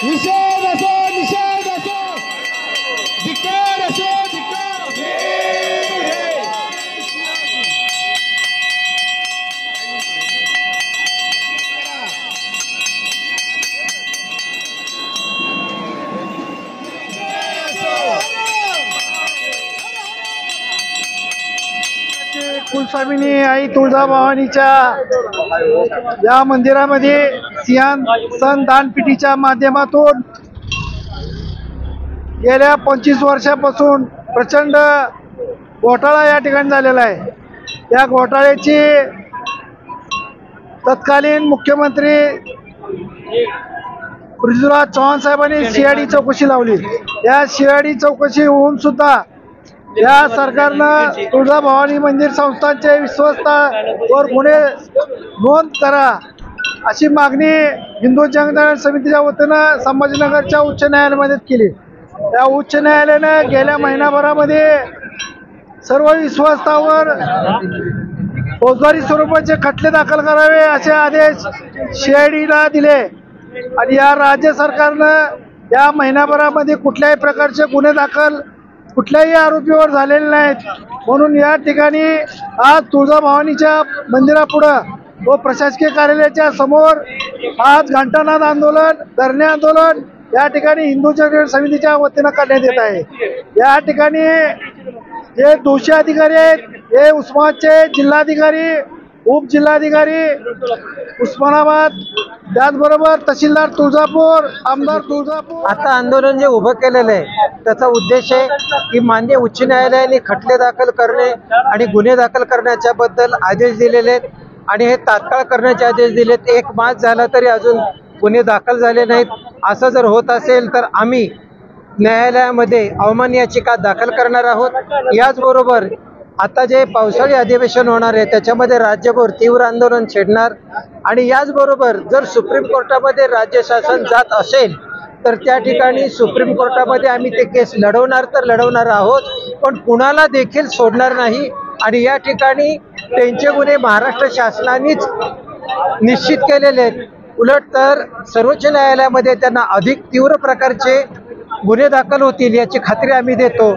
निषेध असो, निषेध असो, धिक्कार असो, धिक्कार असो. कुलस्वामिनी आई तुळजाभवानीच्या या मंदिरामध्ये सिंहासन दानपेटीच्या माध्यमातून गेल्या 25 वर्षापासून प्रचंड घोटाळा या ठिकाणी झालेला आहे। या घोटाळ्याची तत्कालीन मुख्यमंत्री पृथ्वीराज चव्हाण साहेबांनी सीआयडी चौकशी लावली। या सीआयडी चौकशी होऊन सुद्धा या सरकारनं तुळजाभवानी मंदिर संस्थांचे विश्वस्तांवर गुन्हे नोंद करा अशी मागणी हिंदू जनजागरण समितीच्या वतीनं संभाजीनगरच्या उच्च न्यायालयामध्ये केली। या उच्च न्यायालयाने गेल्या महिनाभरामध्ये सर्व विश्वस्तांवर फौजदारी स्वरूपाचे खटले दाखल करावे असे आदेश सीआयडीला दिले आणि या राज्य सरकारनं या महिनाभरामध्ये कुठल्याही प्रकारचे गुन्हे दाखल कुठल्याही आरोपीवर झालेले नाहीत। म्हणून या ठिकाणी आज तुळजाभवानीच्या मंदिरापुढं व प्रशासकीय कार्यालयाच्या समोर आज घंटानाद आंदोलन, धरणे आंदोलन या ठिकाणी हिंदू जनजागरण समितीच्या वतीनं करण्यात येत आहे। या ठिकाणी जे दोषी अधिकारी आहेत हे उस्मानाबादचे जिल्हाधिकारी, उपजिल्हाधिकारी उस्मानाबाद, त्याचबरोबर तहसीलदार तुळजापूर, आमदार तुळजापूर। आता आंदोलन जे उभं केलेलं आहे त्याचा उद्देश आहे की माननीय उच्च न्यायालयाने खटले दाखल करणे आणि गुन्हे दाखल करण्याच्या बद्दल आदेश दिलेले आहेत आणि हे तात्काळ करण्याचे आदेश दिलेत। 1 मास झाला तरी अजून गुन्हे दाखल झाले नाहीत। असं जर होत असेल तर आम्ही न्यायालयामध्ये अवमान याचिका दाखल करणार आहोत। याचबरोबर आता जे पावसाळी अधिवेशन होणार आहे त्याच्यामध्ये राज्यभर तीव्र आंदोलन छेडणार आणि याचबरोबर जर सुप्रीम कोर्टामध्ये राज्य शासन जात असेल तर त्या ठिकाणी सुप्रीम कोर्टामध्ये आम्ही ते केस लढवणार तर लढवणार आहोत, पण कुणाला देखील सोडणार नाही। आणि या ठिकाणी त्यांचे गुन्हे महाराष्ट्र शासनानेच निश्चित केलेले आहेत। उलट तर सर्वोच्च न्यायालयामध्ये त्यांना अधिक तीव्र प्रकारचे गुन्हे दाखल होतील याची खात्री आम्ही देतो।